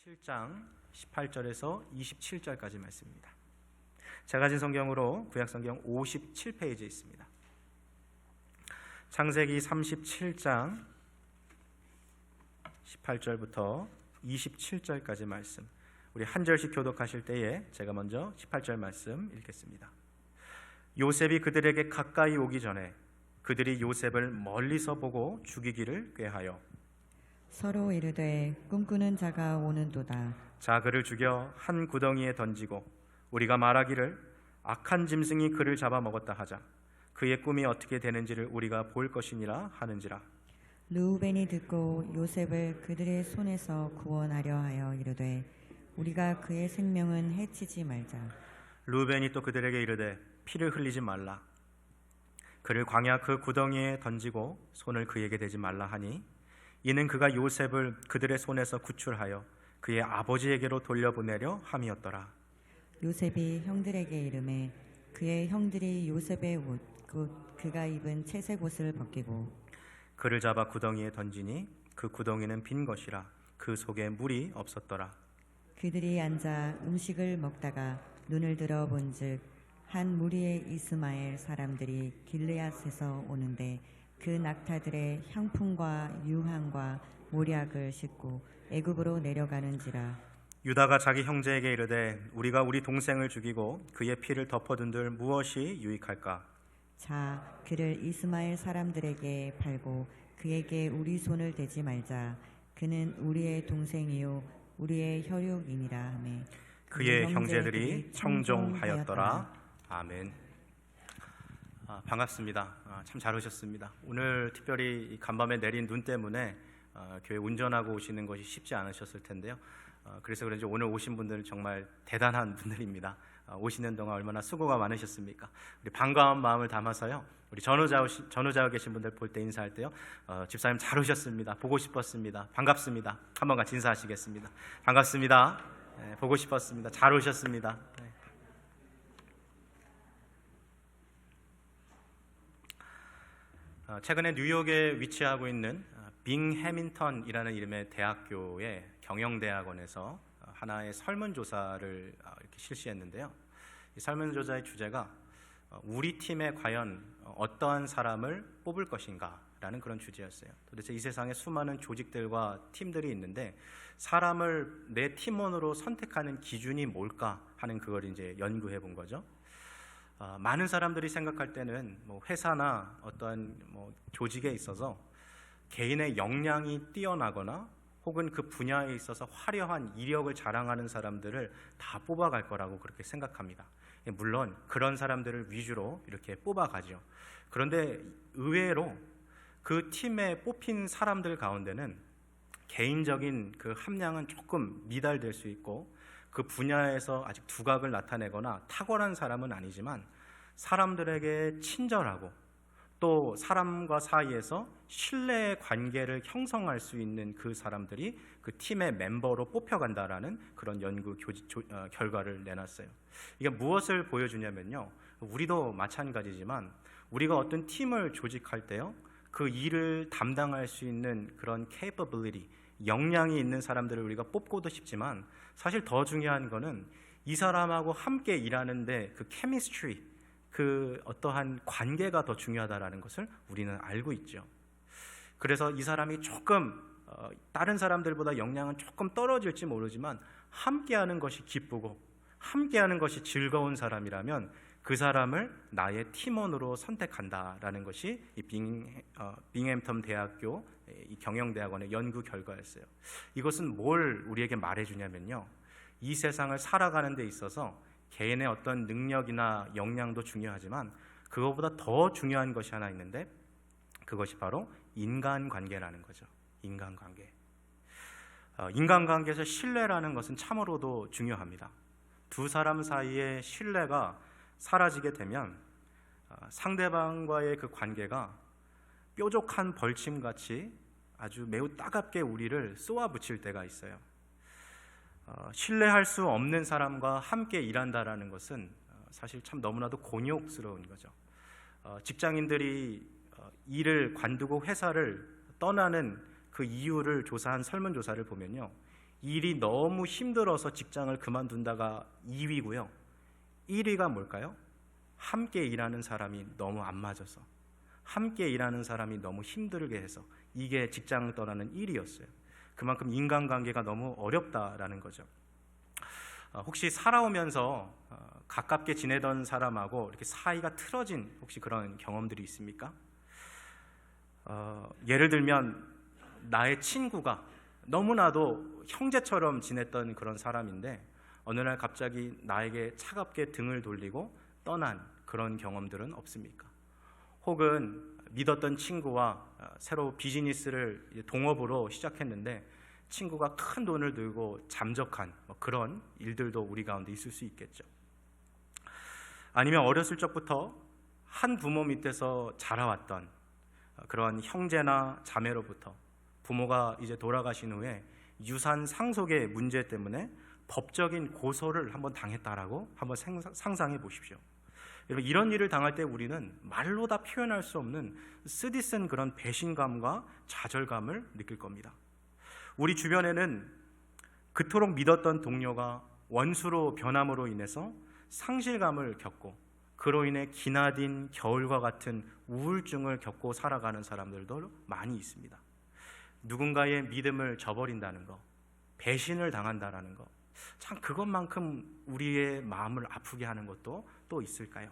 7장 18절에서 27절까지 말씀입니다. 제가 가진 성경으로 구약성경 57페이지에 있습니다. 창세기 37장 18절부터 27절까지 말씀, 우리 한 절씩 교독하실 때에 제가 먼저 18절 말씀 읽겠습니다. 요셉이 그들에게 가까이 오기 전에 그들이 요셉을 멀리서 보고 죽이기를 꾀하여 서로 이르되 꿈꾸는 자가 오는도다. 자 그를 죽여 한 구덩이에 던지고 우리가 말하기를 악한 짐승이 그를 잡아먹었다 하자. 그의 꿈이 어떻게 되는지를 우리가 볼 것이니라 하는지라. 르우벤이 듣고 요셉을 그들의 손에서 구원하려 하여 이르되 우리가 그의 생명은 해치지 말자. 르우벤이 또 그들에게 이르되 피를 흘리지 말라. 그를 광야 그 구덩이에 던지고 손을 그에게 대지 말라 하니 이는 그가 요셉을 그들의 손에서 구출하여 그의 아버지에게로 돌려보내려 함이었더라. 요셉이 형들에게 이르매 그의 형들이 요셉의 옷 곧 그가 입은 채색 옷을 벗기고 그를 잡아 구덩이에 던지니 그 구덩이는 빈 것이라 그 속에 물이 없었더라. 그들이 앉아 음식을 먹다가 눈을 들어 본즉 한 무리의 이스마엘 사람들이 길르앗에서 오는데 그 낙타들의 향품과 유향과 모략을 싣고 애굽으로 내려가는지라. 유다가 자기 형제에게 이르되 우리가 우리 동생을 죽이고 그의 피를 덮어둔들 무엇이 유익할까? 자 그를 이스마엘 사람들에게 팔고 그에게 우리 손을 대지 말자. 그는 우리의 동생이요 우리의 혈육이니라 하매 그의 형제들이 청종하였더라. 아멘. 반갑습니다. 참 잘 오셨습니다. 오늘 특별히 간밤에 내린 눈 때문에 교회 운전하고 오시는 것이 쉽지 않으셨을 텐데요. 그래서 그런지 오늘 오신 분들은 정말 대단한 분들입니다. 오시는 동안 얼마나 수고가 많으셨습니까? 우리 반가운 마음을 담아서요. 우리 전우자에 계신 분들 볼 때 인사할 때요. 집사님 잘 오셨습니다. 보고 싶었습니다. 반갑습니다. 한번 같이 인사하시겠습니다. 반갑습니다. 네, 보고 싶었습니다. 잘 오셨습니다. 네. 최근에 뉴욕에 위치하고 있는 빙해민턴이라는 이름의 대학교의 경영대학원에서 하나의 설문조사를 이렇게 실시했는데요. 이 설문조사의 주제가 우리 팀에 과연 어떠한 사람을 뽑을 것인가 라는 그런 주제였어요. 도대체 이 세상에 수많은 조직들과 팀들이 있는데 사람을 내 팀원으로 선택하는 기준이 뭘까 하는 그걸 이제 연구해 본 거죠. 많은 사람들이 생각할 때는 뭐 회사나 어떠한 뭐 조직에 있어서 개인의 역량이 뛰어나거나 혹은 그 분야에 있어서 화려한 이력을 자랑하는 사람들을 다 뽑아갈 거라고 그렇게 생각합니다. 물론 그런 사람들을 위주로 이렇게 뽑아가죠. 그런데 의외로 그 팀에 뽑힌 사람들 가운데는 개인적인 그 함량은 조금 미달될 수 있고 그 분야에서 아직 두각을 나타내거나 탁월한 사람은 아니지만 사람들에게 친절하고 또 사람과 사이에서 신뢰의 관계를 형성할 수 있는 그 사람들이 그 팀의 멤버로 뽑혀간다라는 그런 연구 결과를 내놨어요. 이게 무엇을 보여주냐면요, 우리도 마찬가지지만 우리가 어떤 팀을 조직할 때요, 그 일을 담당할 수 있는 그런 capability, 역량이 있는 사람들을 우리가 뽑고도 싶지만 사실 더 중요한 거는 이 사람하고 함께 일하는데 그 chemistry, 그 어떠한 관계가 더 중요하다라는 것을 우리는 알고 있죠. 그래서 이 사람이 조금 다른 사람들보다 역량은 조금 떨어질지 모르지만 함께하는 것이 기쁘고 함께하는 것이 즐거운 사람이라면 그 사람을 나의 팀원으로 선택한다라는 것이 이 빙햄턴 대학교 이 경영대학원의 연구 결과였어요. 이것은 뭘 우리에게 말해주냐면요, 이 세상을 살아가는 데 있어서 개인의 어떤 능력이나 역량도 중요하지만 그것보다 더 중요한 것이 하나 있는데 그것이 바로 인간관계라는 거죠. 인간관계. 인간관계에서 신뢰라는 것은 참으로도 중요합니다. 두 사람 사이의 신뢰가 사라지게 되면 상대방과의 그 관계가 뾰족한 벌침같이 아주 매우 따갑게 우리를 쏘아붙일 때가 있어요. 신뢰할 수 없는 사람과 함께 일한다라는 것은 사실 참 너무나도 곤욕스러운 거죠. 직장인들이 일을 관두고 회사를 떠나는 그 이유를 조사한 설문조사를 보면요, 일이 너무 힘들어서 직장을 그만둔다가 2위고요. 1위가 뭘까요? 함께 일하는 사람이 너무 안 맞아서, 함께 일하는 사람이 너무 힘들게 해서, 이게 직장을 떠나는 1위였어요. 그만큼 인간관계가 너무 어렵다라는 거죠. 혹시 살아오면서 가깝게 지내던 사람하고 이렇게 사이가 틀어진 혹시 그런 경험들이 있습니까? 예를 들면 나의 친구가 너무나도 형제처럼 지냈던 그런 사람인데 어느 날 갑자기 나에게 차갑게 등을 돌리고 떠난 그런 경험들은 없습니까? 혹은 믿었던 친구와 새로 비즈니스를 동업으로 시작했는데 친구가 큰 돈을 들고 잠적한 그런 일들도 우리 가운데 있을 수 있겠죠. 아니면 어렸을 적부터 한 부모 밑에서 자라왔던 그런 형제나 자매로부터 부모가 이제 돌아가신 후에 유산 상속의 문제 때문에 법적인 고소를 한번 당했다라고 한번 상상해 보십시오. 여러분, 이런 일을 당할 때 우리는 말로 다 표현할 수 없는 쓰디쓴 그런 배신감과 좌절감을 느낄 겁니다. 우리 주변에는 그토록 믿었던 동료가 원수로 변함으로 인해서 상실감을 겪고 그로 인해 기나긴 겨울과 같은 우울증을 겪고 살아가는 사람들도 많이 있습니다. 누군가의 믿음을 저버린다는 거, 배신을 당한다는 거, 참 그것만큼 우리의 마음을 아프게 하는 것도 또 있을까요?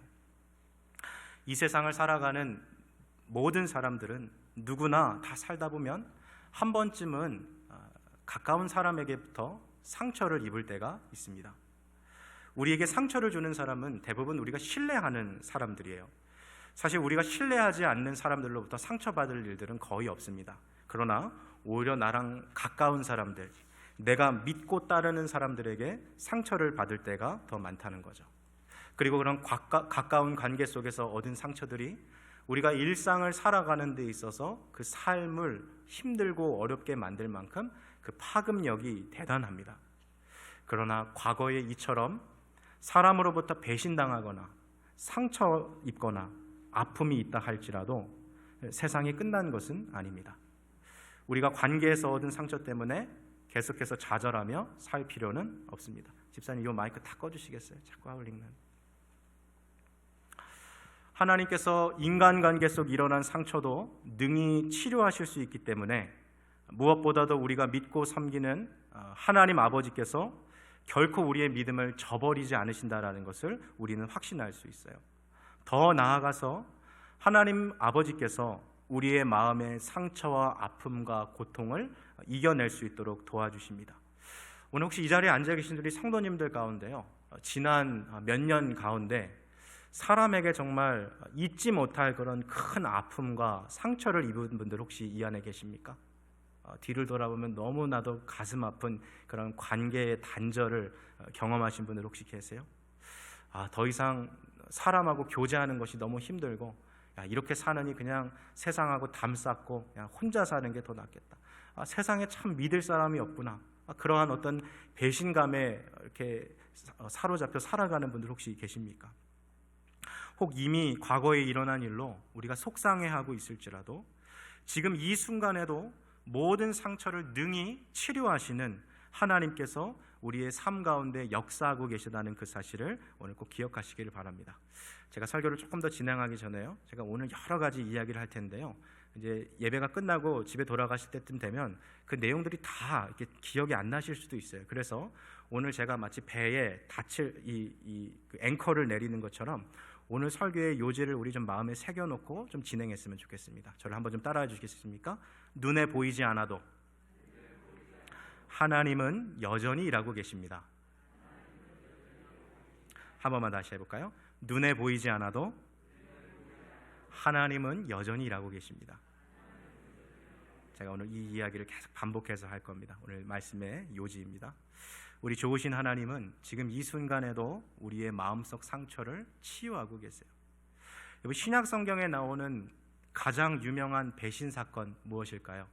이 세상을 살아가는 모든 사람들은 누구나 다 살다 보면 한 번쯤은 가까운 사람에게부터 상처를 입을 때가 있습니다. 우리에게 상처를 주는 사람은 대부분 우리가 신뢰하는 사람들이에요. 사실 우리가 신뢰하지 않는 사람들로부터 상처받을 일들은 거의 없습니다. 그러나 오히려 나랑 가까운 사람들, 내가 믿고 따르는 사람들에게 상처를 받을 때가 더 많다는 거죠. 그리고 그런 가까운 관계 속에서 얻은 상처들이 우리가 일상을 살아가는 데 있어서 그 삶을 힘들고 어렵게 만들 만큼 그 파급력이 대단합니다. 그러나 과거에 이처럼 사람으로부터 배신당하거나 상처 입거나 아픔이 있다 할지라도 세상이 끝난 것은 아닙니다. 우리가 관계에서 얻은 상처 때문에 계속해서 좌절하며 살 필요는 없습니다. 집사님, 이 마이크 다 꺼주시겠어요? 자꾸 하울링는. 하나님께서 인간관계 속 일어난 상처도 능히 치료하실 수 있기 때문에 무엇보다도 우리가 믿고 섬기는 하나님 아버지께서 결코 우리의 믿음을 저버리지 않으신다라는 것을 우리는 확신할 수 있어요. 더 나아가서 하나님 아버지께서 우리의 마음의 상처와 아픔과 고통을 이겨낼 수 있도록 도와주십니다. 오늘 혹시 이 자리에 앉아 계신 우리 성도님들 가운데요, 지난 몇 년 가운데 사람에게 정말 잊지 못할 그런 큰 아픔과 상처를 입은 분들 혹시 이 안에 계십니까? 뒤를 돌아보면 너무나도 가슴 아픈 그런 관계의 단절을 경험하신 분들 혹시 계세요? 더 이상 사람하고 교제하는 것이 너무 힘들고, 이렇게 사느니 그냥 세상하고 담쌓고 그냥 혼자 사는 게 더 낫겠다. 세상에 참 믿을 사람이 없구나. 그러한 어떤 배신감에 이렇게 사로잡혀 살아가는 분들 혹시 계십니까? 혹 이미 과거에 일어난 일로 우리가 속상해하고 있을지라도 지금 이 순간에도 모든 상처를 능히 치료하시는 하나님께서 우리의 삶 가운데 역사하고 계시다는 그 사실을 오늘 꼭 기억하시기를 바랍니다. 제가 설교를 조금 더 진행하기 전에요, 제가 오늘 여러 가지 이야기를 할 텐데요, 이제 예배가 끝나고 집에 돌아가실 때쯤 되면 그 내용들이 다 이렇게 기억이 안 나실 수도 있어요. 그래서 오늘 제가 마치 배에 닫힐 그 앵커를 내리는 것처럼 오늘 설교의 요지를 우리 좀 마음에 새겨놓고 좀 진행했으면 좋겠습니다. 저를 한번 좀 따라해 주시겠습니까? 눈에 보이지 않아도 하나님은 여전히 일하고 계십니다. 한 번만 다시 해볼까요? 눈에 보이지 않아도 하나님은 여전히 일하고 계십니다. 제가 오늘 이 이야기를 계속 반복해서 할 겁니다. 오늘 말씀의 요지입니다. 우리 좋으신 하나님은 지금 이 순간에도 우리의 마음속 상처를 치유하고 계세요. 여러분, 신약 성경에 나오는 가장 유명한 배신 사건 무엇일까요?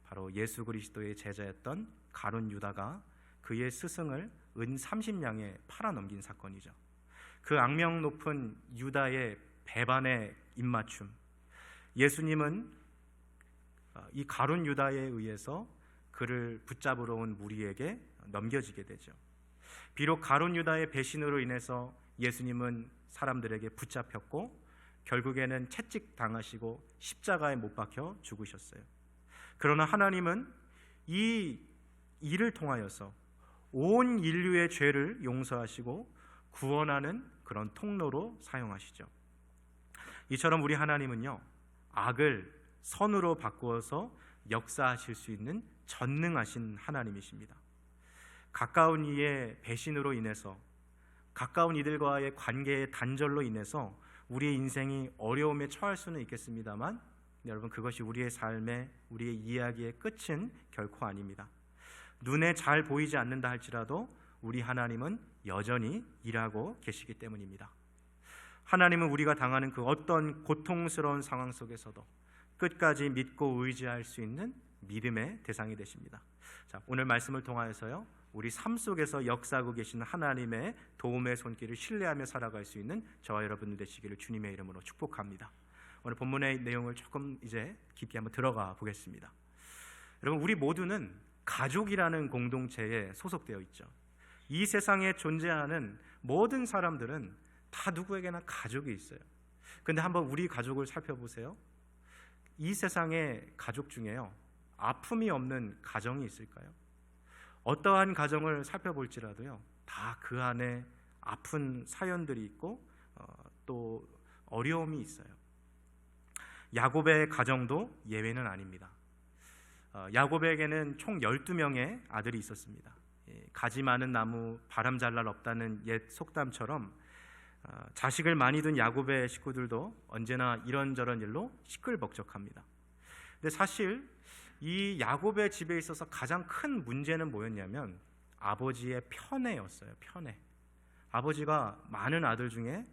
바로 예수 그리스도의 제자였던 가룟 유다가 그의 스승을 은 30냥에 팔아넘긴 사건이죠. 그 악명 높은 유다의 배반의 입맞춤, 예수님은 이 가룟 유다에 의해서 그를 붙잡으러 온 무리에게 넘겨지게 되죠. 비록 가룟 유다의 배신으로 인해서 예수님은 사람들에게 붙잡혔고 결국에는 채찍 당하시고 십자가에 못 박혀 죽으셨어요. 그러나 하나님은 이 일을 통하여서 온 인류의 죄를 용서하시고 구원하는 그런 통로로 사용하시죠. 이처럼 우리 하나님은요, 악을 선으로 바꾸어서 역사하실 수 있는 전능하신 하나님이십니다. 가까운 이의 배신으로 인해서, 가까운 이들과의 관계의 단절로 인해서 우리의 인생이 어려움에 처할 수는 있겠습니다만, 여러분, 그것이 우리의 삶의, 우리의 이야기의 끝은 결코 아닙니다. 눈에 잘 보이지 않는다 할지라도 우리 하나님은 여전히 일하고 계시기 때문입니다. 하나님은 우리가 당하는 그 어떤 고통스러운 상황 속에서도 끝까지 믿고 의지할 수 있는 믿음의 대상이 되십니다. 자, 오늘 말씀을 통하여서요, 우리 삶 속에서 역사하고 계시는 하나님의 도움의 손길을 신뢰하며 살아갈 수 있는 저와 여러분들 되시기를 주님의 이름으로 축복합니다. 오늘 본문의 내용을 조금 이제 깊게 한번 들어가 보겠습니다. 여러분, 우리 모두는 가족이라는 공동체에 소속되어 있죠. 이 세상에 존재하는 모든 사람들은 다 누구에게나 가족이 있어요. 근데 한번 우리 가족을 살펴보세요. 이 세상의 가족 중에요, 아픔이 없는 가정이 있을까요? 어떠한 가정을 살펴볼지라도요, 다 그 안에 아픈 사연들이 있고 또 어려움이 있어요. 야곱의 가정도 예외는 아닙니다. 야곱에게는 총 12명의 아들이 있었습니다. 가지 많은 나무 바람 잘 날 없다는 옛 속담처럼 자식을 많이 둔 야곱의 식구들도 언제나 이런저런 일로 시끌벅적합니다. 근데 사실 이 야곱의 집에 있어서 가장 큰 문제는 뭐였냐면 아버지의 편애였어요. 편애. 아버지가 많은 아들 중에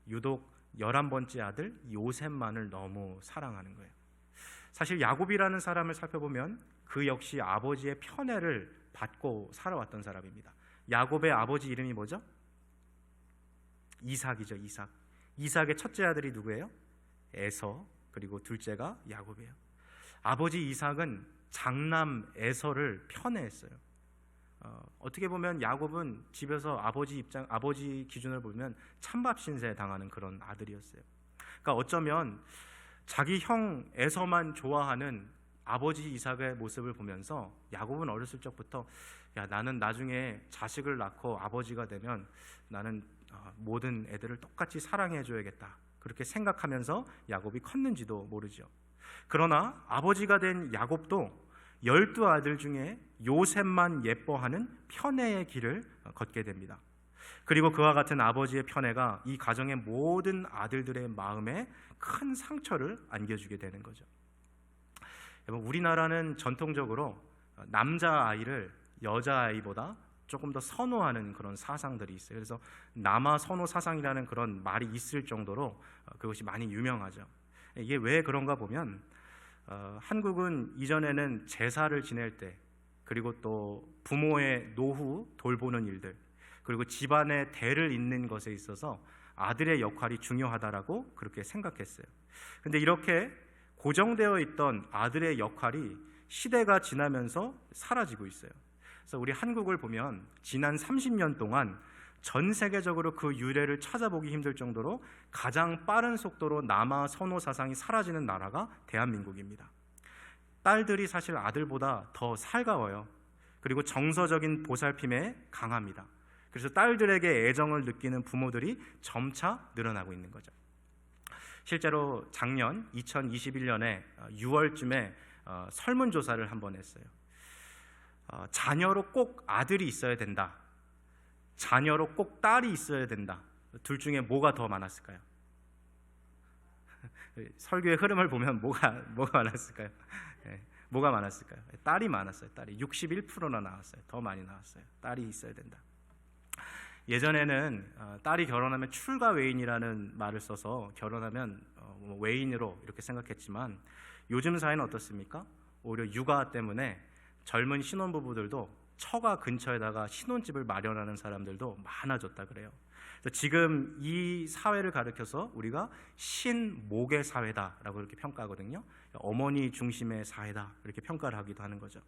유독 11번째 아들 요셉만을 너무 사랑하는 거예요. 사실 야곱이라는 사람을 살펴보면 그 역시 아버지의 편애를 받고 살아왔던 사람입니다. 야곱의 아버지 이름이 뭐죠? 이삭이죠. 이삭. 이삭의 첫째 아들이 누구예요? 에서. 그리고 둘째가 야곱이에요. 아버지 이삭은 장남 에서를 편애했어요. 어떻게 보면 야곱은 집에서 아버지 기준을 보면 찬밥 신세 당하는 그런 아들이었어요. 그러니까 어쩌면 자기 형 에서만 좋아하는 아버지 이삭의 모습을 보면서 야곱은 어렸을 적부터 나는 나중에 자식을 낳고 아버지가 되면 나는 모든 애들을 똑같이 사랑해줘야겠다, 그렇게 생각하면서 야곱이 컸는지도 모르죠. 그러나 아버지가 된 야곱도 12아들 중에 요셉만 예뻐하는 편애의 길을 걷게 됩니다. 그리고 그와 같은 아버지의 편애가 이 가정의 모든 아들들의 마음에 큰 상처를 안겨주게 되는 거죠. 여러분, 우리나라는 전통적으로 남자아이를 여자아이보다 조금 더 선호하는 그런 사상들이 있어요. 그래서 남아 선호 사상이라는 그런 말이 있을 정도로 그것이 많이 유명하죠. 이게 왜 그런가 보면 한국은 이전에는 제사를 지낼 때, 그리고 또 부모의 노후 돌보는 일들, 그리고 집안의 대를 잇는 것에 있어서 아들의 역할이 중요하다라고 그렇게 생각했어요. 근데 이렇게 고정되어 있던 아들의 역할이 시대가 지나면서 사라지고 있어요. 그래서 우리 한국을 보면 지난 30년 동안 전 세계적으로 그 유래를 찾아보기 힘들 정도로 가장 빠른 속도로 남아 선호 사상이 사라지는 나라가 대한민국입니다. 딸들이 사실 아들보다 더 살가워요. 그리고 정서적인 보살핌에 강합니다. 그래서 딸들에게 애정을 느끼는 부모들이 점차 늘어나고 있는 거죠. 실제로 작년 2021년에 6월쯤에 설문조사를 한번 했어요. 자녀로 꼭 아들이 있어야 된다, 자녀로 꼭 딸이 있어야 된다, 둘 중에 뭐가 더 많았을까요? 설교의 흐름을 보면 뭐가 많았을까요? 네, 뭐가 많았을까요? 딸이 많았어요. 딸이 61%나 나왔어요. 더 많이 나왔어요. 딸이 있어야 된다. 예전에는 딸이 결혼하면 출가 외인이라는 말을 써서 결혼하면 외인으로 이렇게 생각했지만 요즘 사회는 어떻습니까? 오히려 육아 때문에 젊은 신혼부부들도 처가 근처에다가 신혼집을 마련하는 사람들도 많아졌다 그래요. 지금 이 사회를 가리켜서 우리가 신목의 사회다라고 이렇게 평가하거든요. 어머니 중심의 사회다 이렇게 평가를 하기도 하는 거죠.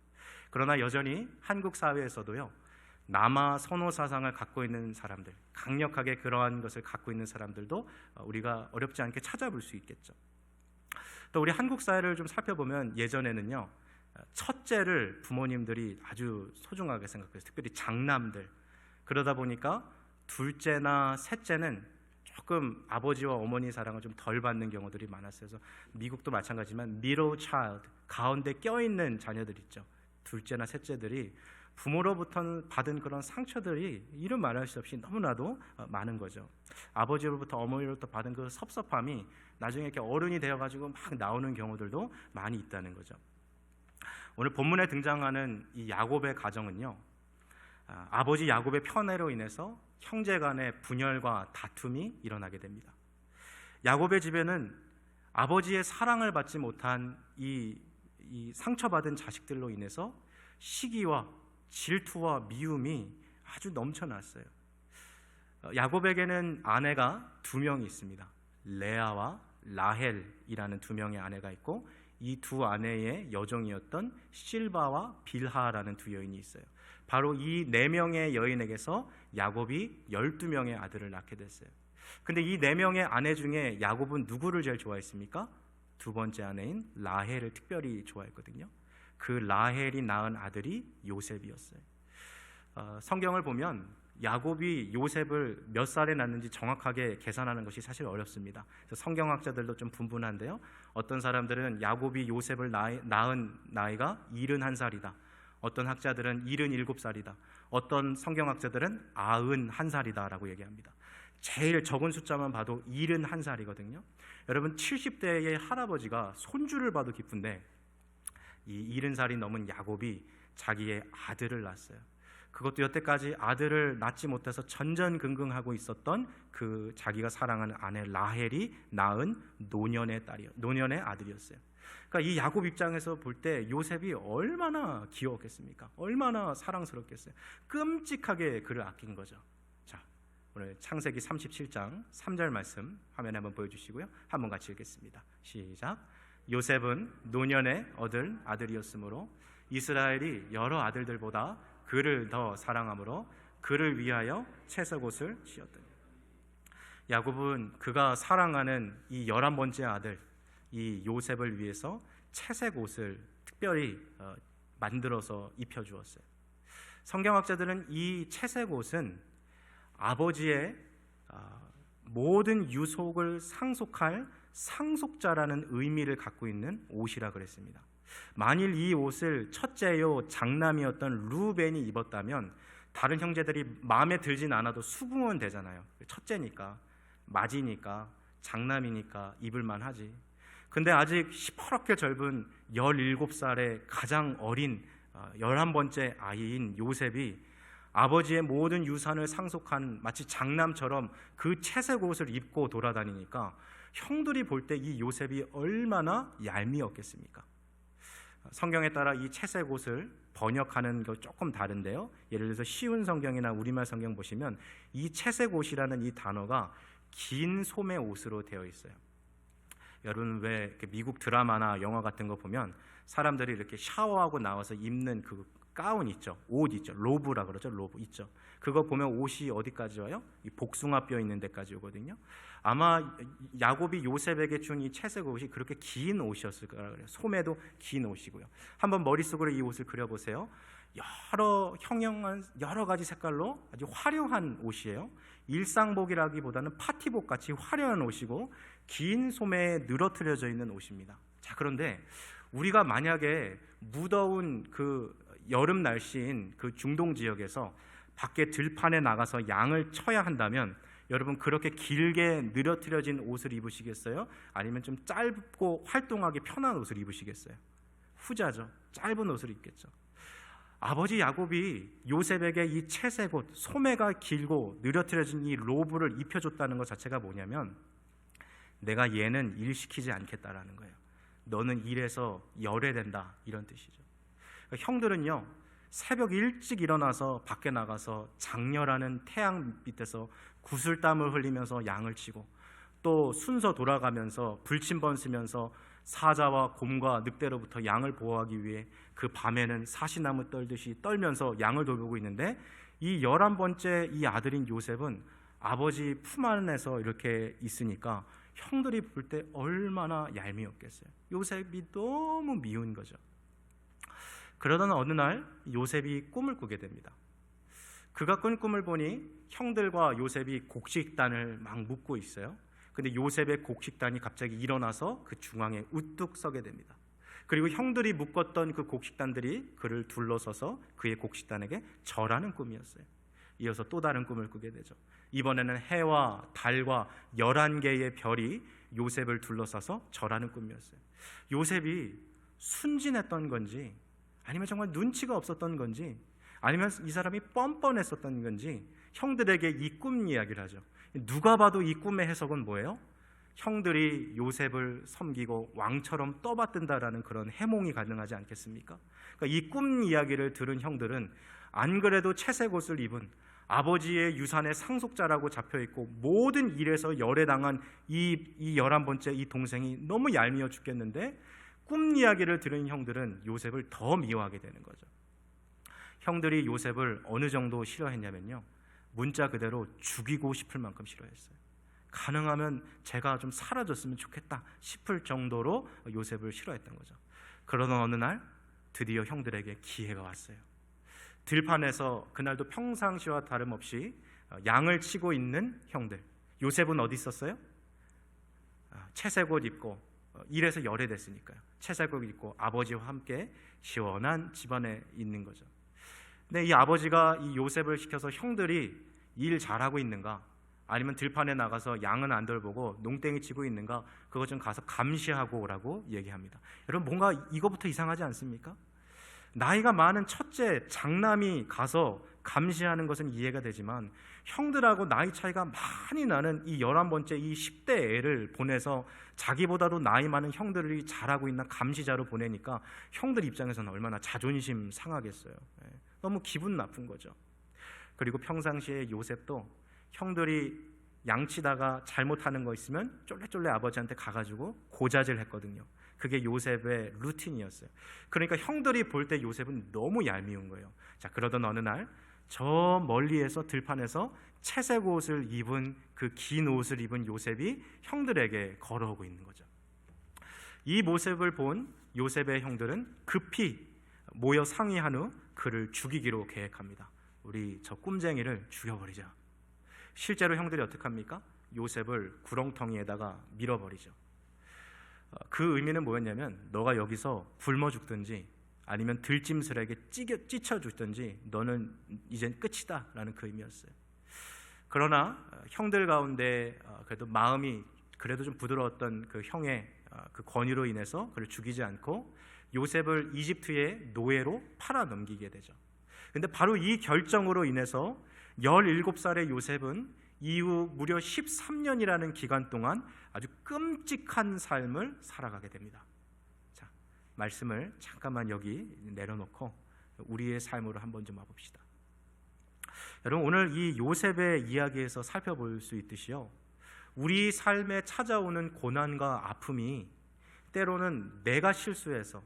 그러나 여전히 한국 사회에서도요, 남아 선호 사상을 갖고 있는 사람들, 강력하게 그러한 것을 갖고 있는 사람들도 우리가 어렵지 않게 찾아볼 수 있겠죠. 또 우리 한국 사회를 좀 살펴보면 예전에는요, 첫째를 부모님들이 아주 소중하게 생각했어요. 특별히 장남들. 그러다 보니까 둘째나 셋째는 조금 아버지와 어머니 사랑을 좀 덜 받는 경우들이 많았어요. 그래서 미국도 마찬가지지만 middle child, 가운데 껴있는 자녀들 있죠. 둘째나 셋째들이 부모로부터 받은 그런 상처들이 이름 말할 수 없이 너무나도 많은 거죠. 아버지로부터 어머니로부터 받은 그 섭섭함이 나중에 이렇게 어른이 되어가지고 막 나오는 경우들도 많이 있다는 거죠. 오늘 본문에 등장하는 이 야곱의 가정은요, 아버지 야곱의 편애로 인해서 형제 간의 분열과 다툼이 일어나게 됩니다. 야곱의 집에는 아버지의 사랑을 받지 못한 이 상처받은 자식들로 인해서 시기와 질투와 미움이 아주 넘쳐났어요. 야곱에게는 아내가 2명이 있습니다. 레아와 라헬이라는 2명의 아내가 있고, 이 두 아내의 여종이었던 실바와 빌하라는 2 여인이 있어요. 바로 이 4명의 여인에게서 야곱이 12명의 아들을 낳게 됐어요. 근데 이 4명의 아내 중에 야곱은 누구를 제일 좋아했습니까? 2번째 아내인 라헬을 특별히 좋아했거든요. 그 라헬이 낳은 아들이 요셉이었어요. 성경을 보면 야곱이 요셉을 몇 살에 낳는지 정확하게 계산하는 것이 사실 어렵습니다. 그래서 성경학자들도 좀 분분한데요, 어떤 사람들은 야곱이 요셉을 낳은 나이가 71살이다, 어떤 학자들은 77살이다, 어떤 성경학자들은 91살이다 라고 얘기합니다. 제일 적은 숫자만 봐도 71살이거든요. 여러분, 70대의 할아버지가 손주를 봐도 기쁜데 이 70살이 넘은 야곱이 자기의 아들을 낳았어요. 그것도 여태까지 아들을 낳지 못해서 전전긍긍하고 있었던 그 자기가 사랑하는 아내 라헬이 낳은 노년의 아들이었어요. 그러니까 이 야곱 입장에서 볼 때 요셉이 얼마나 귀여웠겠습니까? 얼마나 사랑스럽겠어요. 끔찍하게 그를 아낀 거죠. 자, 오늘 창세기 37장 3절 말씀 화면에 한번 보여주시고요, 한번 같이 읽겠습니다. 시작. 요셉은 노년에 얻은 아들이었으므로 이스라엘이 여러 아들들보다 그를 더 사랑함으로 그를 위하여 채색옷을 씌었더니. 야곱은 그가 사랑하는 이 11번째 아들 이 요셉을 위해서 채색옷을 특별히 만들어서 입혀주었어요. 성경학자들은 이 채색옷은 아버지의 모든 유속을 상속할 상속자라는 의미를 갖고 있는 옷이라 그랬습니다. 만일 이 옷을 첫째요 장남이었던 루벤이 입었다면 다른 형제들이 마음에 들진 않아도 수긍은 되잖아요. 첫째니까, 맏이니까, 장남이니까 입을만 하지. 근데 아직 시퍼렇게 젊은 17살의 가장 어린 11번째 아이인 요셉이 아버지의 모든 유산을 상속한 마치 장남처럼 그 채색 옷을 입고 돌아다니니까 형들이 볼 때 이 요셉이 얼마나 얄미웠겠습니까? 성경에 따라 이 채색 옷을 번역하는 거 조금 다른데요, 예를 들어서 쉬운 성경이나 우리말 성경 보시면 이 채색 옷이라는 이 단어가 긴 소매 옷으로 되어 있어요. 여러분, 왜 이렇게 미국 드라마나 영화 같은 거 보면 사람들이 이렇게 샤워하고 나와서 입는 그 가운 있죠, 옷 있죠, 로브라 그러죠, 로브 있죠. 그거 보면 옷이 어디까지 와요? 이 복숭아뼈 있는 데까지 오거든요. 아마 야곱이 요셉에게 준 이 채색 옷이 그렇게 긴 옷이었을 거라 그래요. 소매도 긴 옷이고요. 한번 머릿속으로 이 옷을 그려보세요. 여러 형형한 여러 가지 색깔로 아주 화려한 옷이에요. 일상복이라기보다는 파티복 같이 화려한 옷이고 긴 소매에 늘어뜨려져 있는 옷입니다. 자, 그런데 우리가 만약에 무더운 그 여름 날씨인 그 중동 지역에서 밖에 들판에 나가서 양을 쳐야 한다면 여러분, 그렇게 길게 늘어뜨려진 옷을 입으시겠어요? 아니면 좀 짧고 활동하기 편한 옷을 입으시겠어요? 후자죠. 짧은 옷을 입겠죠. 아버지 야곱이 요셉에게 이 채색 옷, 소매가 길고 늘어뜨려진 이 로브를 입혀줬다는 것 자체가 뭐냐면 내가 얘는 일시키지 않겠다라는 거예요. 너는 일해서 열애된다, 이런 뜻이죠. 그러니까 형들은요, 새벽 일찍 일어나서 밖에 나가서 장렬하는 태양 밑에서 구슬땀을 흘리면서 양을 치고, 또 순서 돌아가면서 불침번 쓰면서 사자와 곰과 늑대로부터 양을 보호하기 위해 그 밤에는 사시나무 떨듯이 떨면서 양을 돌보고 있는데, 이 11번째 이 아들인 요셉은 아버지 품 안에서 이렇게 있으니까 형들이 볼 때 얼마나 얄미웠겠어요. 요셉이 너무 미운 거죠. 그러던 어느 날 요셉이 꿈을 꾸게 됩니다. 그가 꾼 꿈을 보니 형들과 요셉이 곡식단을 막 묶고 있어요. 근데 요셉의 곡식단이 갑자기 일어나서 그 중앙에 우뚝 서게 됩니다. 그리고 형들이 묶었던 그 곡식단들이 그를 둘러서서 그의 곡식단에게 절하는 꿈이었어요. 이어서 또 다른 꿈을 꾸게 되죠. 이번에는 해와 달과 11개의 별이 요셉을 둘러싸서 절하는 꿈이었어요. 요셉이 순진했던 건지, 아니면 정말 눈치가 없었던 건지, 아니면 이 사람이 뻔뻔했었던 건지 형들에게 이 꿈 이야기를 하죠. 누가 봐도 이 꿈의 해석은 뭐예요? 형들이 요셉을 섬기고 왕처럼 떠받든다라는 그런 해몽이 가능하지 않겠습니까? 그러니까 이 꿈 이야기를 들은 형들은 안 그래도 채색 옷을 입은 아버지의 유산의 상속자라고 잡혀있고 모든 일에서 열애당한 이 11번째 이 동생이 너무 얄미워 죽겠는데, 꿈 이야기를 들은 형들은 요셉을 더 미워하게 되는 거죠. 형들이 요셉을 어느 정도 싫어했냐면요, 문자 그대로 죽이고 싶을 만큼 싫어했어요. 가능하면 제가 좀 사라졌으면 좋겠다 싶을 정도로 요셉을 싫어했던 거죠. 그러던 어느 날 드디어 형들에게 기회가 왔어요. 들판에서 그날도 평상시와 다름없이 양을 치고 있는 형들, 요셉은 어디 있었어요? 채색 옷 입고, 일에서 열애됐으니까요. 채색 옷 입고 아버지와 함께 시원한 집안에 있는 거죠. 근데 이 아버지가 이 요셉을 시켜서 형들이 일 잘하고 있는가, 아니면 들판에 나가서 양은 안 돌보고 농땡이 치고 있는가, 그거 좀 가서 감시하고 오라고 얘기합니다. 여러분, 뭔가 이거부터 이상하지 않습니까? 나이가 많은 첫째 장남이 가서 감시하는 것은 이해가 되지만, 형들하고 나이 차이가 많이 나는 이 11번째 이 10대 애를 보내서 자기보다도 나이 많은 형들이 잘하고 있나 감시자로 보내니까 형들 입장에서는 얼마나 자존심 상하겠어요. 너무 기분 나쁜 거죠. 그리고 평상시에 요셉도 형들이 양치다가 잘못하는 거 있으면 쫄래쫄래 아버지한테 가가지고 고자질 했거든요. 그게 요셉의 루틴이었어요. 그러니까 형들이 볼 때 요셉은 너무 얄미운 거예요. 자, 그러던 어느 날 저 멀리에서 들판에서 채색 옷을 입은, 그 긴 옷을 입은 요셉이 형들에게 걸어오고 있는 거죠. 이 모습을 본 요셉의 형들은 급히 모여 상의한 후 그를 죽이기로 계획합니다. 우리 저 꿈쟁이를 죽여버리자. 실제로 형들이 어떻게 합니까? 요셉을 구렁텅이에다가 밀어버리죠. 그 의미는 뭐였냐면, 너가 여기서 굶어 죽든지 아니면 들짐승에게 찢어 죽든지 너는 이젠 끝이다 라는 그 의미였어요. 그러나 형들 가운데 그래도 마음이 그래도 좀 부드러웠던 그 형의 그 권유로 인해서 그를 죽이지 않고 요셉을 이집트의 노예로 팔아 넘기게 되죠. 근데 바로 이 결정으로 인해서 17살의 요셉은 이후 무려 13년이라는 기간 동안 아주 끔찍한 삶을 살아가게 됩니다. 자, 말씀을 잠깐만 여기 내려놓고 우리의 삶으로 한번 좀 와봅시다. 여러분, 오늘 이 요셉의 이야기에서 살펴볼 수 있듯이요, 우리 삶에 찾아오는 고난과 아픔이 때로는 내가 실수해서,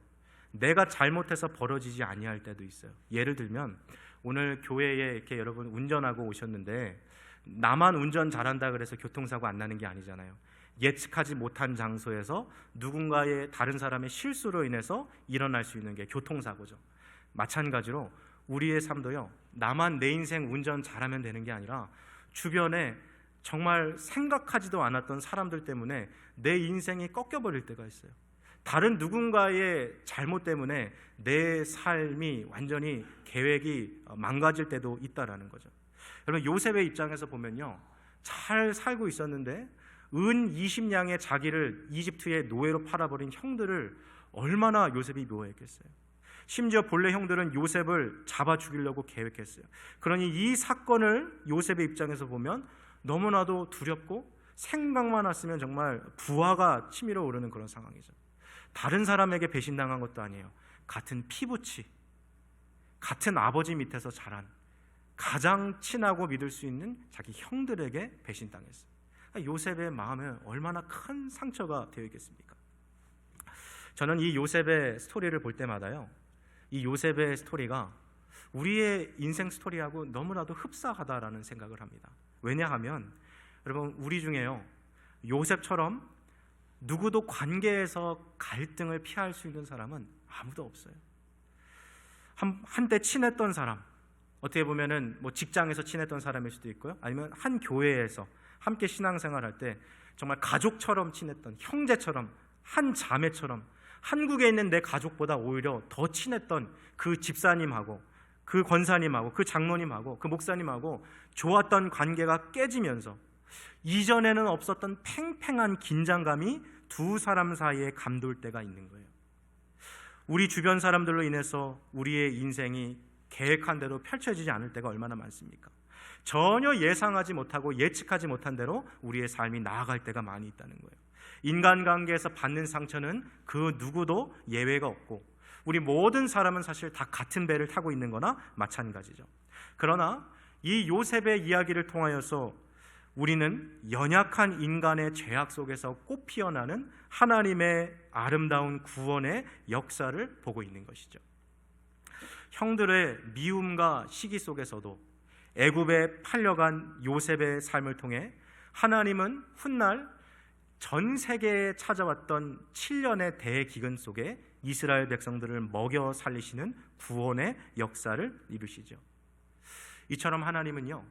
내가 잘못해서 벌어지지 아니할 때도 있어요. 예를 들면 오늘 교회에 이렇게 여러분 운전하고 오셨는데, 나만 운전 잘한다 그래서 교통사고 안 나는 게 아니잖아요. 예측하지 못한 장소에서 누군가의, 다른 사람의 실수로 인해서 일어날 수 있는 게 교통사고죠. 마찬가지로 우리의 삶도요, 나만 내 인생 운전 잘하면 되는 게 아니라 주변에 정말 생각하지도 않았던 사람들 때문에 내 인생이 꺾여버릴 때가 있어요. 다른 누군가의 잘못 때문에 내 삶이 완전히 계획이 망가질 때도 있다라는 거죠. 여러분, 요셉의 입장에서 보면요, 잘 살고 있었는데 은 20냥의 자기를 이집트의 노예로 팔아버린 형들을 얼마나 요셉이 미워했겠어요. 심지어 본래 형들은 요셉을 잡아 죽이려고 계획했어요. 그러니 이 사건을 요셉의 입장에서 보면 너무나도 두렵고 생각만 했으면 정말 부하가 치밀어 오르는 그런 상황이죠. 다른 사람에게 배신당한 것도 아니에요. 같은 피부치, 같은 아버지 밑에서 자란 가장 친하고 믿을 수 있는 자기 형들에게 배신당했어요. 요셉의 마음에 얼마나 큰 상처가 되어 있겠습니까? 저는 이 요셉의 스토리를 볼 때마다요, 이 요셉의 스토리가 우리의 인생 스토리하고 너무나도 흡사하다라는 생각을 합니다. 왜냐하면 여러분, 우리 중에요, 요셉처럼 누구도 관계에서 갈등을 피할 수 있는 사람은 아무도 없어요. 한때 친했던 사람, 어떻게 보면은 뭐 직장에서 친했던 사람일 수도 있고요, 아니면 한 교회에서 함께 신앙생활할 때 정말 가족처럼 친했던, 형제처럼, 한 자매처럼, 한국에 있는 내 가족보다 오히려 더 친했던 그 집사님하고, 그 권사님하고, 그 장로님하고, 그 목사님하고 좋았던 관계가 깨지면서 이전에는 없었던 팽팽한 긴장감이 두 사람 사이에 감돌 때가 있는 거예요. 우리 주변 사람들로 인해서 우리의 인생이 계획한 대로 펼쳐지지 않을 때가 얼마나 많습니까? 전혀 예상하지 못하고 예측하지 못한 대로 우리의 삶이 나아갈 때가 많이 있다는 거예요. 인간관계에서 받는 상처는 그 누구도 예외가 없고, 우리 모든 사람은 사실 다 같은 배를 타고 있는 거나 마찬가지죠. 그러나 이 요셉의 이야기를 통하여서 우리는 연약한 인간의 죄악 속에서 꽃 피어나는 하나님의 아름다운 구원의 역사를 보고 있는 것이죠. 형들의 미움과 시기 속에서도 애굽에 팔려간 요셉의 삶을 통해 하나님은 훗날 전 세계에 찾아왔던 7년의 대기근 속에 이스라엘 백성들을 먹여 살리시는 구원의 역사를 이루시죠. 이처럼 하나님은요,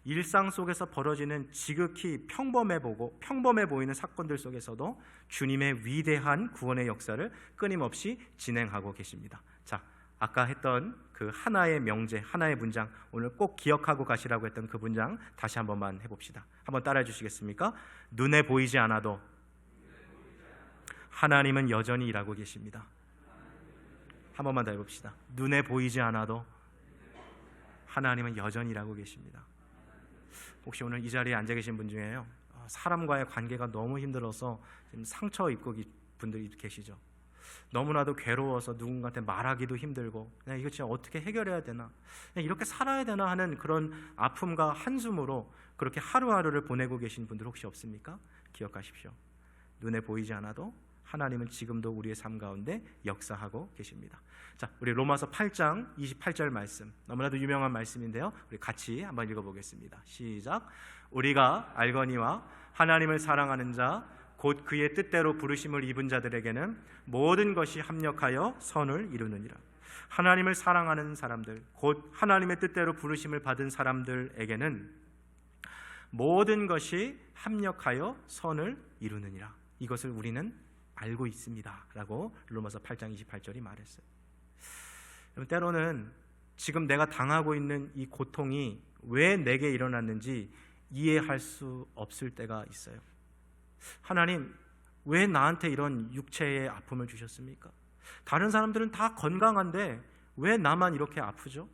일상 속에서 벌어지는 지극히 평범해 보이는 사건들 속에서도 주님의 위대한 구원의 역사를 끊임없이 진행하고 계십니다. 자, 아까 했던 그 하나의 명제, 하나의 문장, 오늘 꼭 기억하고 가시라고 했던 그 문장 다시 한 번만 해봅시다. 한번 따라해 주시겠습니까? 눈에 보이지 않아도 하나님은 여전히 일하고 계십니다. 한 번만 더 해봅시다. 눈에 보이지 않아도 하나님은 여전히 일하고 계십니다. 혹시 오늘 이 자리에 앉아 계신 분 중에요, 사람과의 관계가 너무 힘들어서 지금 상처 입고 분들이 계시죠? 너무나도 괴로워서 누군가한테 말하기도 힘들고, 그냥 이거 진짜 어떻게 해결해야 되나, 그냥 이렇게 살아야 되나 하는 그런 아픔과 한숨으로 그렇게 하루하루를 보내고 계신 분들 혹시 없습니까? 기억하십시오. 눈에 보이지 않아도 하나님은 지금도 우리의 삶 가운데 역사하고 계십니다. 자, 우리 로마서 8장 28절 말씀, 너무나도 유명한 말씀인데요, 우리 같이 한번 읽어보겠습니다. 시작. 우리가 알거니와 하나님을 사랑하는 자 곧 그의 뜻대로 부르심을 입은 자들에게는 모든 것이 합력하여 선을 이루느니라. 하나님을 사랑하는 사람들, 곧 하나님의 뜻대로 부르심을 받은 사람들에게는 모든 것이 합력하여 선을 이루느니라. 이것을 우리는 알고 있습니다 라고 로마서 8장 28절이 말했어요. 여러분, 때로는 지금 내가 당하고 있는 이 고통이 왜 내게 일어났는지 이해할 수 없을 때가 있어요. 하나님, 왜 나한테 이런 육체의 아픔을 주셨습니까? 다른 사람들은 다 건강한데 왜 나만 이렇게 아프죠?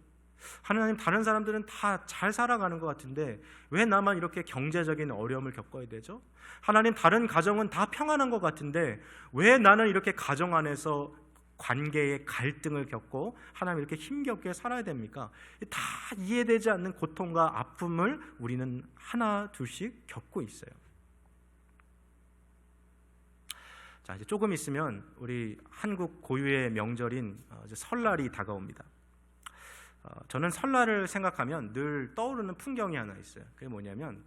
하나님, 다른 사람들은 다 잘 살아가는 것 같은데 왜 나만 이렇게 경제적인 어려움을 겪어야 되죠? 하나님, 다른 가정은 다 평안한 것 같은데 왜 나는 이렇게 가정 안에서 관계의 갈등을 겪고 하나님 이렇게 힘겹게 살아야 됩니까? 다 이해되지 않는 고통과 아픔을 우리는 하나 둘씩 겪고 있어요. 자, 이제 조금 있으면 우리 한국 고유의 명절인 설날이 다가옵니다. 저는 설날을 생각하면 늘 떠오르는 풍경이 하나 있어요. 그게 뭐냐면,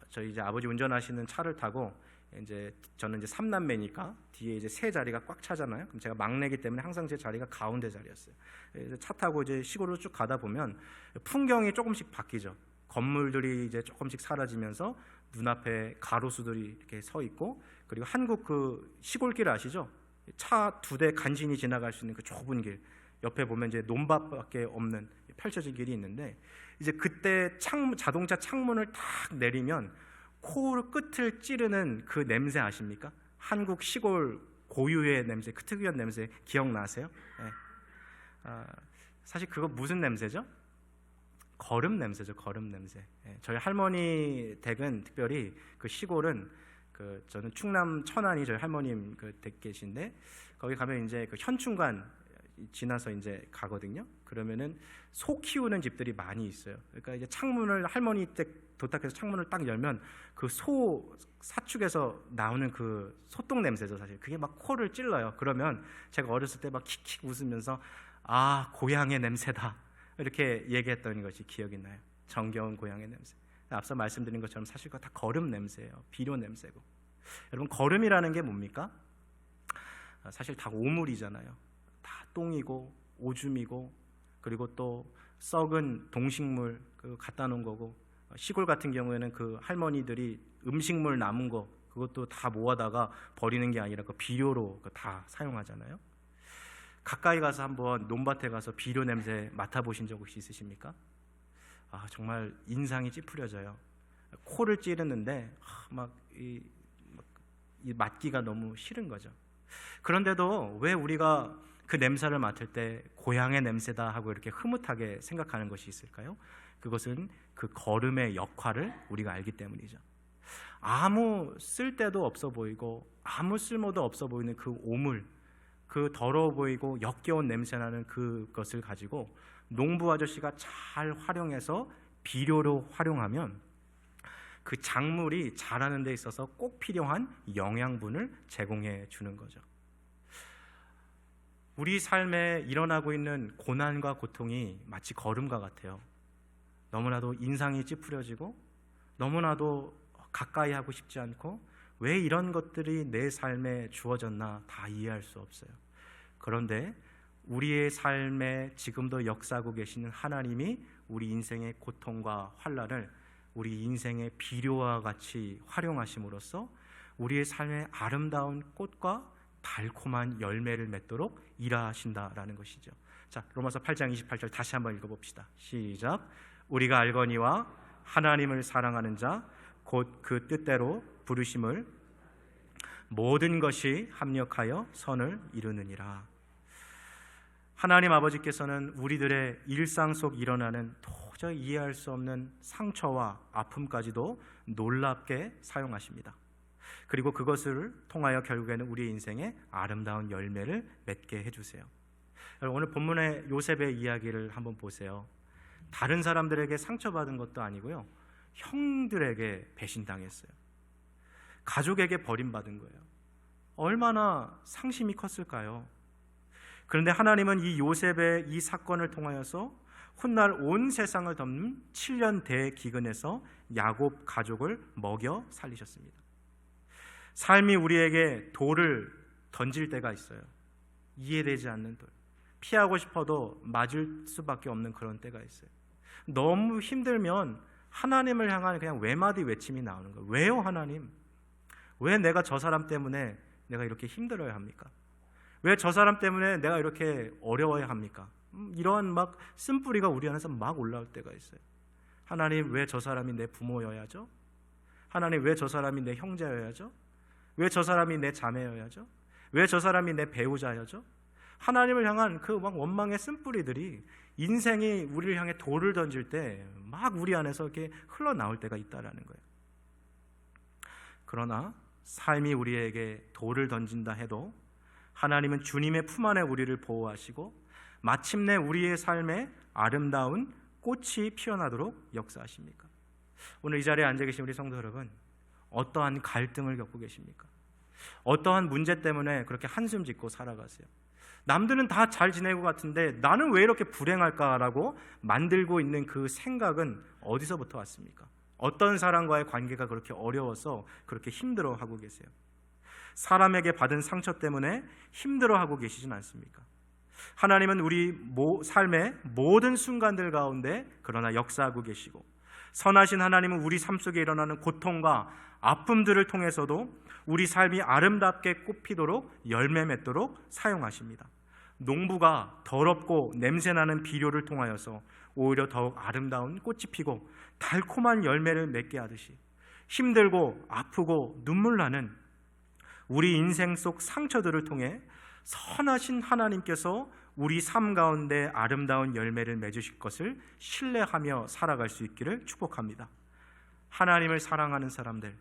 저희 이제 아버지 운전하시는 차를 타고 저는 이제 3남매니까 뒤에 이제 세 자리가 꽉 차잖아요. 그럼 제가 막내기 때문에 항상 제 자리가 가운데 자리였어요. 그래서 차 타고 이제 시골로 쭉 가다 보면 풍경이 조금씩 바뀌죠. 건물들이 이제 조금씩 사라지면서 눈앞에 가로수들이 이렇게 서 있고, 그리고 한국 그 시골길 아시죠? 차 2대 간신히 지나갈 수 있는 그 좁은 길, 옆에 보면 이제 논밭밖에 없는 펼쳐진 길이 있는데, 이제 그때 자동차 창문을 탁 내리면 코 끝을 찌르는 그 냄새 아십니까? 한국 시골 고유의 냄새, 그 특유한 냄새 기억나세요? 네. 사실 그거 무슨 냄새죠? 거름 냄새죠. 거름 냄새. 저희 할머니 댁은 특별히 그 시골은 저는 충남 천안이 저희 할머님 그 댁 계신데, 거기 가면 이제 그 현충관 지나서 이제 가거든요. 그러면은 소 키우는 집들이 많이 있어요. 그러니까 이제 창문을 할머니 댁 도착해서 창문을 딱 열면 그 소 사축에서 나오는 그 소똥 냄새죠. 사실 그게 막 코를 찔러요. 그러면 제가 어렸을 때 막 킥킥 웃으면서 아, 고향의 냄새다 이렇게 얘기했던 것이 기억이 나요. 정겨운 고향의 냄새. 앞서 말씀드린 것처럼 사실 그거 다 거름 냄새예요. 비료 냄새고. 여러분, 거름이라는 게 뭡니까? 사실 다 오물이잖아요. 다 똥이고 오줌이고, 그리고 또 썩은 동식물 갖다 놓은 거고, 시골 같은 경우에는 그 할머니들이 음식물 남은 거 그것도 다 모아다가 버리는 게 아니라 그 비료로 다 사용하잖아요. 가까이 가서 한번 논밭에 가서 비료 냄새 맡아보신 적 혹시 있으십니까? 아, 정말 인상이 찌푸려져요. 코를 찌르는데 이 맡기가 너무 싫은 거죠. 그런데도 왜 우리가 그 냄새를 맡을 때 고향의 냄새다 하고 이렇게 흐뭇하게 생각하는 것이 있을까요? 그것은 그 거름의 역할을 우리가 알기 때문이죠. 아무 쓸데도 없어 보이고 아무 쓸모도 없어 보이는 그 오물, 그 더러워 보이고 역겨운 냄새나는 그것을 가지고 농부 아저씨가 잘 활용해서 비료로 활용하면 그 작물이 자라는 데 있어서 꼭 필요한 영양분을 제공해 주는 거죠. 우리 삶에 일어나고 있는 고난과 고통이 마치 거름과 같아요. 너무나도 인상이 찌푸려지고 너무나도 가까이 하고 싶지 않고 왜 이런 것들이 내 삶에 주어졌나 다 이해할 수 없어요. 그런데 우리의 삶에 지금도 역사하고 계시는 하나님이 우리 인생의 고통과 환난을 우리 인생의 비료와 같이 활용하심으로써 우리의 삶의 아름다운 꽃과 달콤한 열매를 맺도록 일하신다라는 것이죠. 자, 로마서 8장 28절 다시 한번 읽어봅시다. 시작. 우리가 알거니와 하나님을 사랑하는 자 곧 그 뜻대로 부르심을 모든 것이 합력하여 선을 이루느니라. 하나님 아버지께서는 우리들의 일상 속 일어나는 도저히 이해할 수 없는 상처와 아픔까지도 놀랍게 사용하십니다. 그리고 그것을 통하여 결국에는 우리의 인생에 아름다운 열매를 맺게 해주세요. 여러분, 오늘 본문의 요셉의 이야기를 한번 보세요. 다른 사람들에게 상처받은 것도 아니고요, 형들에게 배신당했어요. 가족에게 버림받은 거예요. 얼마나 상심이 컸을까요? 그런데 하나님은 이 요셉의 이 사건을 통하여서 훗날 온 세상을 덮는 7년 대기근에서 야곱 가족을 먹여 살리셨습니다. 삶이 우리에게 돌을 던질 때가 있어요. 이해되지 않는 돌, 피하고 싶어도 맞을 수밖에 없는 그런 때가 있어요. 너무 힘들면 하나님을 향한 그냥 외마디 외침이 나오는 거예요. 왜요, 하나님? 왜 내가 저 사람 때문에 내가 이렇게 힘들어야 합니까? 왜 저 사람 때문에 내가 이렇게 어려워야 합니까? 이러한 막 쓴뿌리가 우리 안에서 막 올라올 때가 있어요. 하나님, 왜 저 사람이 내 부모여야죠? 하나님, 왜 저 사람이 내 형제여야죠? 왜 저 사람이 내 자매여야죠? 왜 저 사람이 내 배우자여죠? 하나님을 향한 그 막 원망의 쓴뿌리들이 인생이 우리를 향해 돌을 던질 때 막 우리 안에서 이렇게 흘러나올 때가 있다라는 거예요. 그러나 삶이 우리에게 돌을 던진다 해도 하나님은 주님의 품 안에 우리를 보호하시고 마침내 우리의 삶에 아름다운 꽃이 피어나도록 역사하십니까? 오늘 이 자리에 앉아 계신 우리 성도 여러분, 어떠한 갈등을 겪고 계십니까? 어떠한 문제 때문에 그렇게 한숨 짓고 살아가세요? 남들은 다 잘 지내고 같은데 나는 왜 이렇게 불행할까라고 만들고 있는 그 생각은 어디서부터 왔습니까? 어떤 사람과의 관계가 그렇게 어려워서 그렇게 힘들어하고 계세요? 사람에게 받은 상처 때문에 힘들어하고 계시진 않습니까? 하나님은 우리 삶의 모든 순간들 가운데 그러나 역사하고 계시고, 선하신 하나님은 우리 삶 속에 일어나는 고통과 아픔들을 통해서도 우리 삶이 아름답게 꽃피도록 열매 맺도록 사용하십니다. 농부가 더럽고 냄새나는 비료를 통하여서 오히려 더욱 아름다운 꽃이 피고 달콤한 열매를 맺게 하듯이 힘들고 아프고 눈물 나는 우리 인생 속 상처들을 통해 선하신 하나님께서 우리 삶 가운데 아름다운 열매를 맺으실 것을 신뢰하며 살아갈 수 있기를 축복합니다. 하나님을 사랑하는 사람들,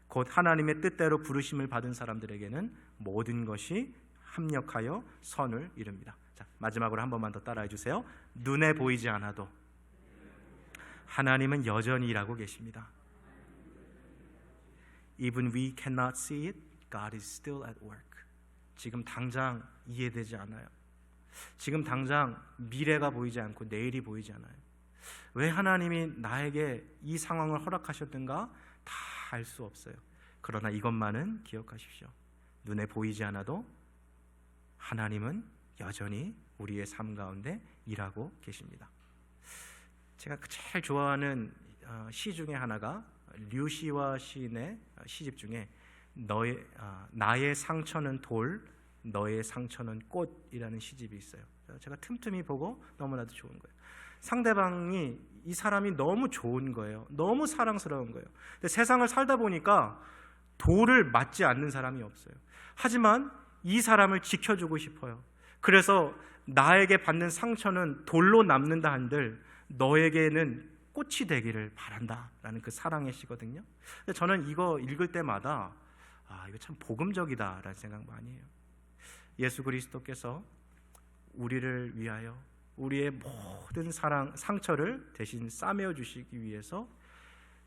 곧 하나님의 뜻대로 부르심을 받은 사람들에게는 모든 것이 합력하여 선을 이룹니다. 자, 마지막으로 한 번만 더 따라해 주세요. 눈에 보이지 않아도 하나님은 여전히 일하고 계십니다. Even we cannot see it, God is still at work. 지금 당장 이해되지 않아요. 지금 당장 미래가 보이지 않고 내일이 보이지 않아요. 왜 하나님이 나에게 이 상황을 허락하셨는가 다 알 수 없어요. 그러나 이것만은 기억하십시오. 눈에 보이지 않아도 하나님은 여전히 우리의 삶 가운데 일하고 계십니다. 제가 제일 좋아하는 시 중에 하나가 류시와 시인의 시집 중에 나의 상처는 돌, 너의 상처는 꽃이라는 시집이 있어요. 제가 틈틈이 보고 너무나도 좋은 거예요. 상대방이 이 사람이 너무 좋은 거예요. 너무 사랑스러운 거예요. 근데 세상을 살다 보니까 돌을 맞지 않는 사람이 없어요. 하지만 이 사람을 지켜주고 싶어요. 그래서 나에게 받는 상처는 돌로 남는다 한들 너에게는 꽃이 되기를 바란다 라는 그 사랑의 시거든요. 근데 저는 이거 읽을 때마다 이거 참 복음적이다 라는 생각 많이 해요. 예수 그리스도께서 우리를 위하여 우리의 모든 상처를 대신 싸매어 주시기 위해서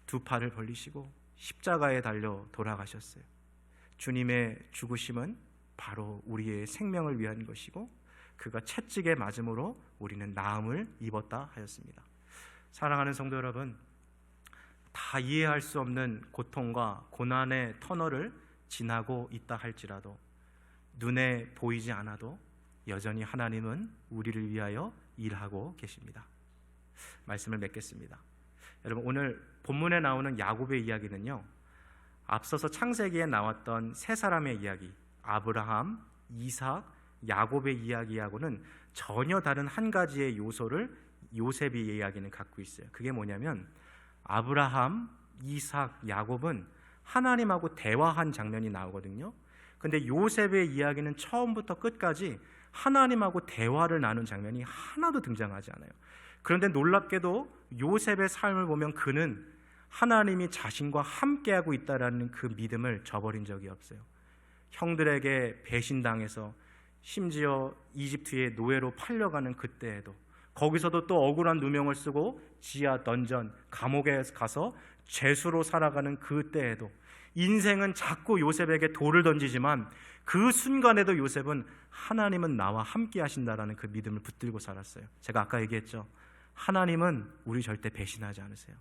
두 팔을 벌리시고 십자가에 달려 돌아가셨어요. 주님의 죽으심은 바로 우리의 생명을 위한 것이고 그가 채찍에 맞음으로 우리는 나음을 입었다 하였습니다. 사랑하는 성도 여러분, 다 이해할 수 없는 고통과 고난의 터널을 지나고 있다 할지라도 눈에 보이지 않아도 여전히 하나님은 우리를 위하여 일하고 계십니다. 말씀을 맺겠습니다. 여러분, 오늘 본문에 나오는 야곱의 이야기는요, 앞서서 창세기에 나왔던 세 사람의 이야기, 아브라함, 이삭, 야곱의 이야기하고는 전혀 다른 한 가지의 요소를 요셉의 이야기는 갖고 있어요. 그게 뭐냐면 아브라함, 이삭, 야곱은 하나님하고 대화한 장면이 나오거든요. 근데 요셉의 이야기는 처음부터 끝까지 하나님하고 대화를 나눈 장면이 하나도 등장하지 않아요. 그런데 놀랍게도 요셉의 삶을 보면 그는 하나님이 자신과 함께하고 있다라는 그 믿음을 저버린 적이 없어요. 형들에게 배신당해서 심지어 이집트의 노예로 팔려가는 그때에도 거기서도 또 억울한 누명을 쓰고 지하 던전, 감옥에 가서 죄수로 살아가는 그때에도 인생은 자꾸 요셉에게 돌을 던지지만 그 순간에도 요셉은 하나님은 나와 함께 하신다라는 그 믿음을 붙들고 살았어요. 제가 아까 얘기했죠. 하나님은 우리 절대 배신하지 않으세요.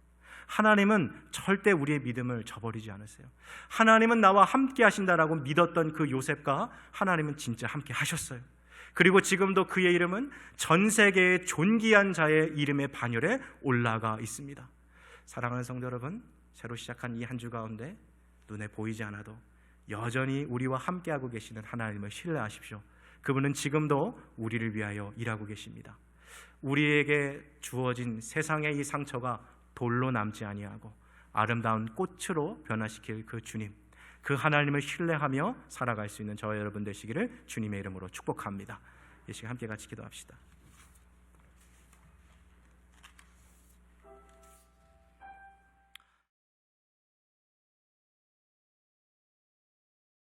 하나님은 절대 우리의 믿음을 저버리지 않으세요. 하나님은 나와 함께 하신다라고 믿었던 그 요셉과 하나님은 진짜 함께 하셨어요. 그리고 지금도 그의 이름은 전 세계의 존귀한 자의 이름의 반열에 올라가 있습니다. 사랑하는 성도 여러분, 새로 시작한 이 한 주 가운데 눈에 보이지 않아도 여전히 우리와 함께하고 계시는 하나님을 신뢰하십시오. 그분은 지금도 우리를 위하여 일하고 계십니다. 우리에게 주어진 세상의 이 상처가 돌로 남지 아니하고 아름다운 꽃으로 변화시킬 그 주님, 그 하나님을 신뢰하며 살아갈 수 있는 저와 여러분 되시기를 주님의 이름으로 축복합니다. 이 시간 함께 같이 기도합시다.